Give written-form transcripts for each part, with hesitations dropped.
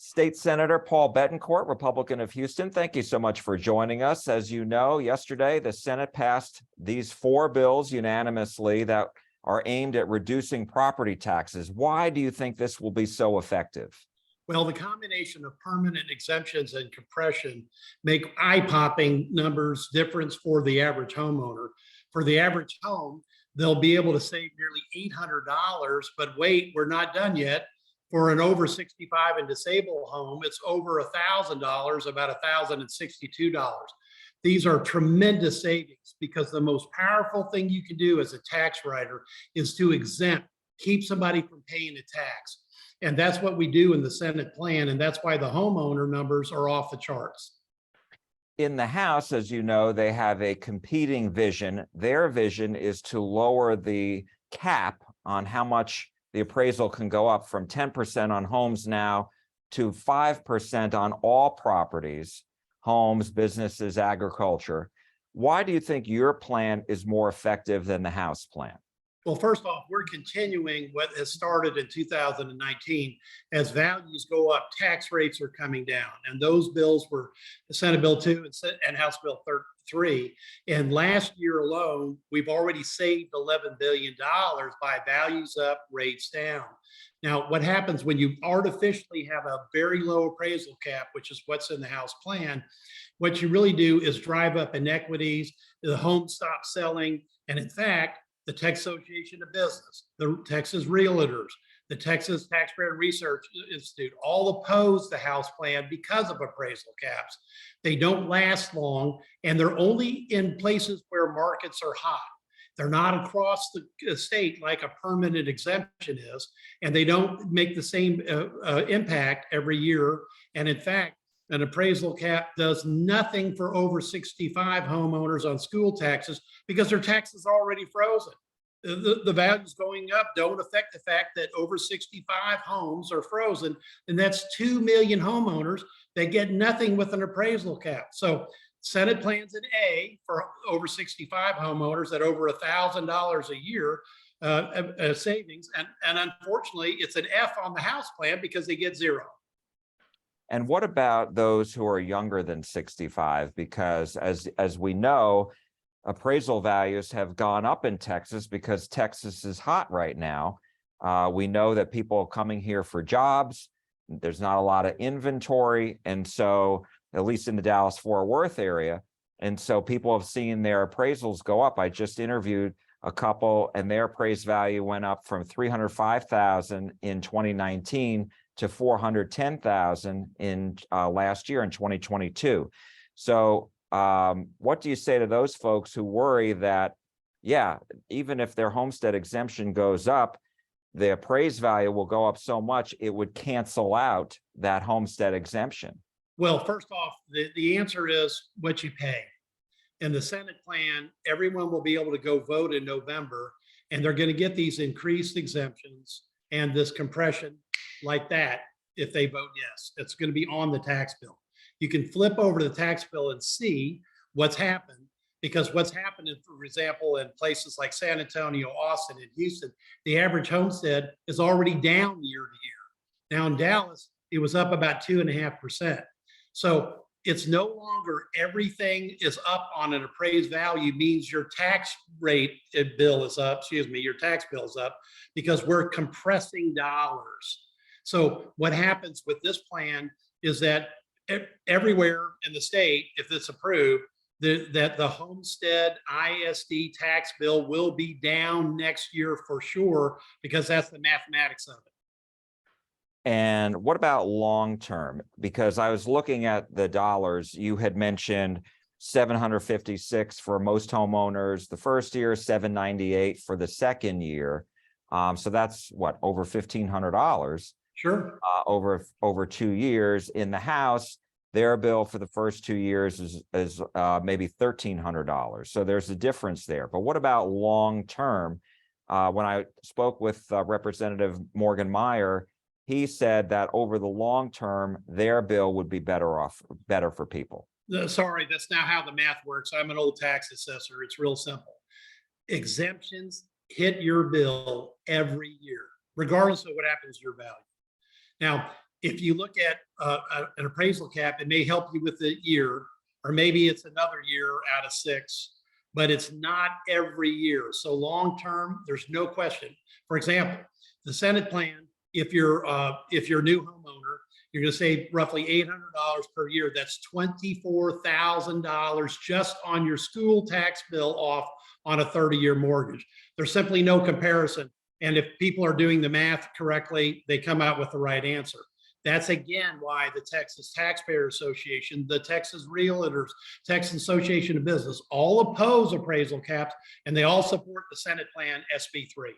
State Senator Paul Bettencourt, Republican of Houston, thank you so much for joining us. As you know, yesterday, the Senate passed these 4 bills unanimously that are aimed at reducing property taxes. Why do you think this will be so effective? Well, the combination of permanent exemptions and compression make eye-popping numbers difference for the average homeowner. For the average home, they'll be able to save nearly $800, but wait, we're not done yet. For an over 65 and disabled home, it's over $1,000, about $1,062. These are tremendous savings because the most powerful thing you can do as a tax writer is to exempt, keep somebody from paying a tax. And that's what we do in the Senate plan. And that's why the homeowner numbers are off the charts. In the House, as you know, they have a competing vision. Their vision is to lower the cap on how much the appraisal can go up from 10% on homes now to 5% on all properties, homes, businesses, agriculture. Why do you think your plan is more effective than the House plan? Well, first off, we're continuing what has started in 2019. As values go up, tax rates are coming down. And those bills were Senate Bill 2 and House Bill 3. And last year alone, we've already saved $11 billion by values up, rates down. Now, what happens when you artificially have a very low appraisal cap, which is what's in the House plan, what you really do is drive up inequities, the homes stop selling, and in fact, the Texas Association of Business, the Texas Realtors, the Texas Taxpayer Research Institute, all oppose the House plan because of appraisal caps. They don't last long, and they're only in places where markets are hot. They're not across the state like a permanent exemption is, and they don't make the same impact every year. And in fact, an appraisal cap does nothing for over 65 homeowners on school taxes because their taxes are already frozen. The values going up don't affect the fact that over 65 homes are frozen, and that's 2 million homeowners that get nothing with an appraisal cap. So Senate plans an A for over 65 homeowners at over $1,000 a year savings, and unfortunately, it's an F on the House plan because they get zero. And what about those who are younger than 65? Because as we know, appraisal values have gone up in Texas because Texas is hot right now. We know that people are coming here for jobs. There's not a lot of inventory. And so, at least in the Dallas-Fort Worth area. And so people have seen their appraisals go up. I just interviewed a couple and their appraised value went up from $305,000 in 2019 to $410,000 in last year in 2022. So what do you say to those folks who worry that, yeah, even if their homestead exemption goes up, the appraised value will go up so much it would cancel out that homestead exemption? Well, first off, the answer is what you pay. In the Senate plan, everyone will be able to go vote in November, and they're going to get these increased exemptions and this compression like that if they vote yes. It's going to be on the tax bill. You can flip over to the tax bill and see what's happened, because what's happened, for example, in places like San Antonio, Austin, and Houston, the average homestead is already down year to year. Now in Dallas, it was up about 2.5%. So it's no longer everything is up on an appraised value means your tax rate bill is up, your tax bill is up because we're compressing dollars. So what happens with this plan is that everywhere in the state, if it's approved, that the homestead ISD tax bill will be down next year for sure, because that's the mathematics of it. And what about long term? Because I was looking at the dollars. You had mentioned $756 for most homeowners the first year, $798 for the second year. So that's what, over $1,500? Sure. Over 2 years. In the House, their bill for the first 2 years is maybe $1,300. So there's a difference there. But what about long term? When I spoke with Representative Morgan Meyer, he said that over the long term, their bill would be better for people. Sorry, that's not how the math works. I'm an old tax assessor. It's real simple. Exemptions hit your bill every year, regardless of what happens to your value. Now, if you look at an appraisal cap, it may help you with the year, or maybe it's another year out of 6, but it's not every year. So long term, there's no question. For example, the Senate plan, if you're a new homeowner, you're going to save roughly $800 per year. That's $24,000 just on your school tax bill off on a 30-year mortgage. There's simply no comparison. And if people are doing the math correctly, they come out with the right answer. That's again why the Texas Taxpayer Association, the Texas Realtors, Texas Association of Business, all oppose appraisal caps, and they all support the Senate plan SB3.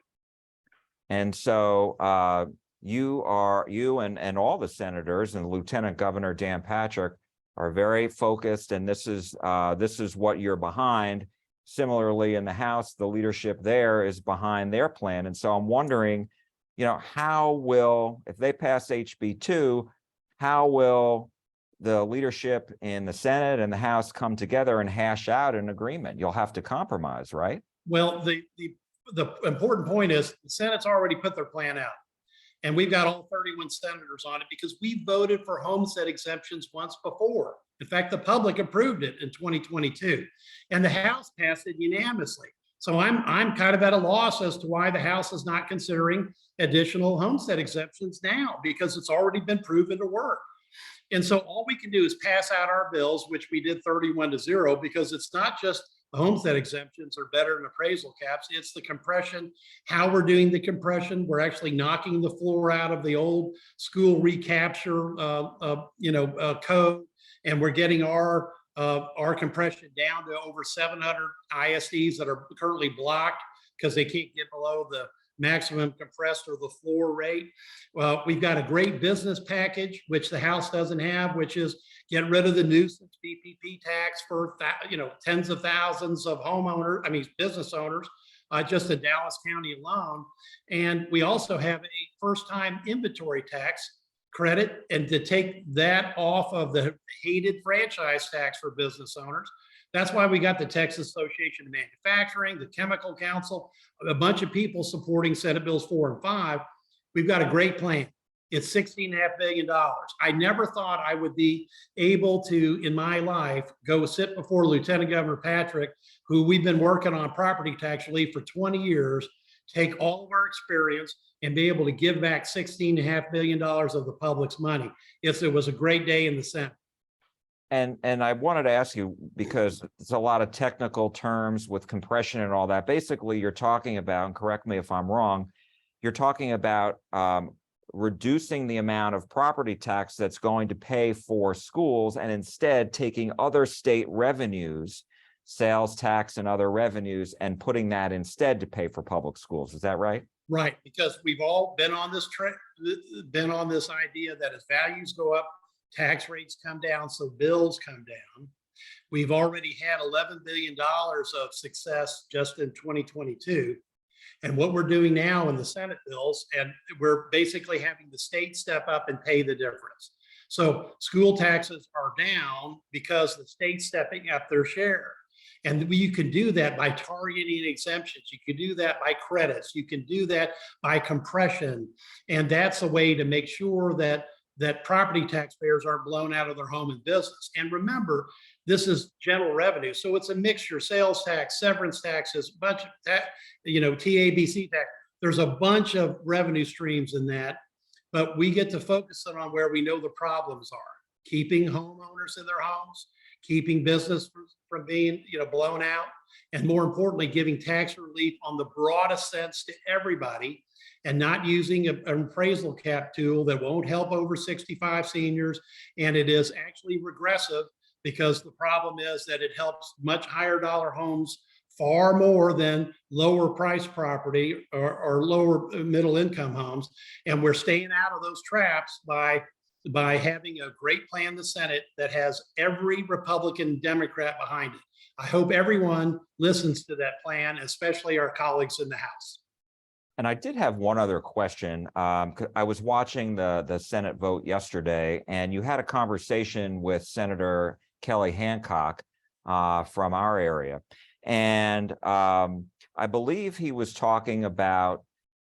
And so you and all the senators and Lieutenant Governor Dan Patrick are very focused, and this is what you're behind. Similarly, in the House, the leadership there is behind their plan. And so I'm wondering, how will, if they pass HB2, how will the leadership in the Senate and the House come together and hash out an agreement? You'll have to compromise, right? Well, the important point is the Senate's already put their plan out. And we've got all 31 senators on it because we voted for homestead exemptions once before. In fact, the public approved it in 2022, and the House passed it unanimously. So I'm kind of at a loss as to why the House is not considering additional homestead exemptions now, because it's already been proven to work. And so all we can do is pass out our bills, which we did 31-0, because it's not just the homestead exemptions are better than appraisal caps. It's the compression, how we're doing the compression. We're actually knocking the floor out of the old school recapture, code, and we're getting our compression down to over 700 ISDs that are currently blocked because they can't get below the maximum compressed or the floor rate. Well, we've got a great business package, which the House doesn't have, which is get rid of the nuisance BPP tax for tens of thousands of business owners, just in Dallas County alone. And we also have a first-time inventory tax credit, and to take that off of the hated franchise tax for business owners. That's why we got the Texas Association of Manufacturing, the Chemical Council, a bunch of people supporting Senate Bills 4 and 5. We've got a great plan. It's $16.5 billion. I never thought I would be able to, in my life, go sit before Lieutenant Governor Patrick, who we've been working on property tax relief for 20 years, take all of our experience and be able to give back $16.5 billion of the public's money. It was a great day in the Senate. And I wanted to ask you, because it's a lot of technical terms with compression and all that. Basically, you're talking about, and correct me if I'm wrong, you're talking about reducing the amount of property tax that's going to pay for schools, and instead taking other state revenues, sales tax and other revenues, and putting that instead to pay for public schools. Is that right? Right, because we've all been on this idea that as values go up, tax rates come down, so bills come down. We've already had $11 billion of success just in 2022. And what we're doing now in the Senate bills, and we're basically having the state step up and pay the difference. So school taxes are down because the state's stepping up their share. And you can do that by targeting exemptions. You can do that by credits. You can do that by compression. And that's a way to make sure that property taxpayers aren't blown out of their home and business. And remember, this is general revenue. So it's a mixture: sales tax, severance taxes, bunch of TABC tax. There's a bunch of revenue streams in that, but we get to focus on where we know the problems are: keeping homeowners in their homes, keeping business from being blown out, and more importantly, giving tax relief on the broadest sense to everybody, and not using an appraisal cap tool that won't help over 65 seniors. And it is actually regressive, because the problem is that it helps much higher dollar homes far more than lower price property or lower middle income homes. And we're staying out of those traps by having a great plan in the Senate that has every Republican and Democrat behind it. I hope everyone listens to that plan, especially our colleagues in the House. And I did have one other question. I was watching the Senate vote yesterday, and you had a conversation with Senator Kelly Hancock from our area. And I believe he was talking about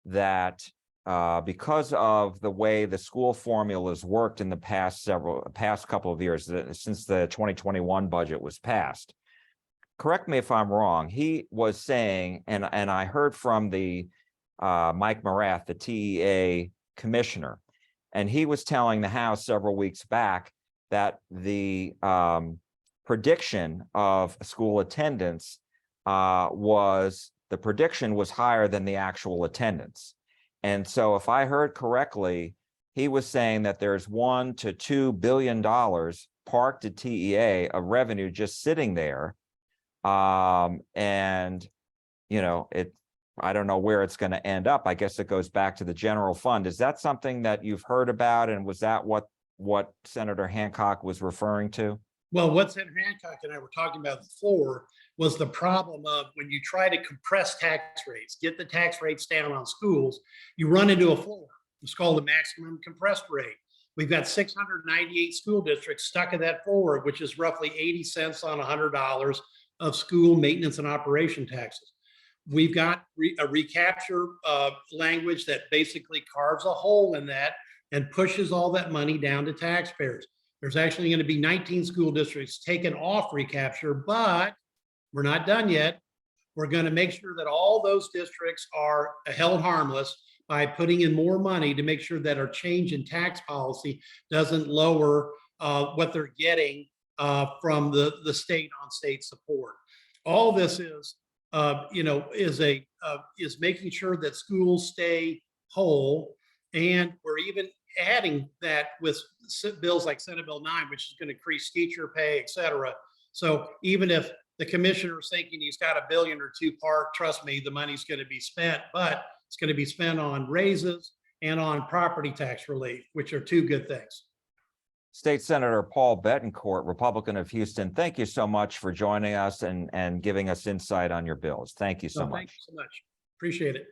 that because of the way the school formulas worked in the past couple of years, since the 2021 budget was passed. Correct me if I'm wrong. He was saying, and I heard from the Mike Morath, the TEA commissioner, and he was telling the House several weeks back that the prediction of school attendance was higher than the actual attendance. And so if I heard correctly, he was saying that there's $1 to $2 billion parked at TEA of revenue just sitting there. And, you know, I don't know where it's going to end up. I guess it goes back to the general fund. Is that something that you've heard about? And was that what Senator Hancock was referring to? Well, what Senator Hancock and I were talking about before was the problem of when you try to compress tax rates, get the tax rates down on schools, you run into a floor. It's called the maximum compressed rate. We've got 698 school districts stuck at that floor, which is roughly 80 cents on $100 of school maintenance and operation taxes. We've got a recapture language that basically carves a hole in that and pushes all that money down to taxpayers. There's actually going to be 19 school districts taken off recapture, but we're not done yet. We're going to make sure that all those districts are held harmless by putting in more money to make sure that our change in tax policy doesn't lower what they're getting from the state on state support. All this is, is making sure that schools stay whole, and we're even adding that with bills like Senate Bill 9, which is going to increase teacher pay, et cetera. So even if the commissioner is thinking he's got $1 billion or $2 parked, trust me, the money's going to be spent, but it's going to be spent on raises and on property tax relief, which are two good things. State Senator Paul Bettencourt, Republican of Houston, thank you so much for joining us and giving us insight on your bills. Thank you so much. Thank you so much. Appreciate it.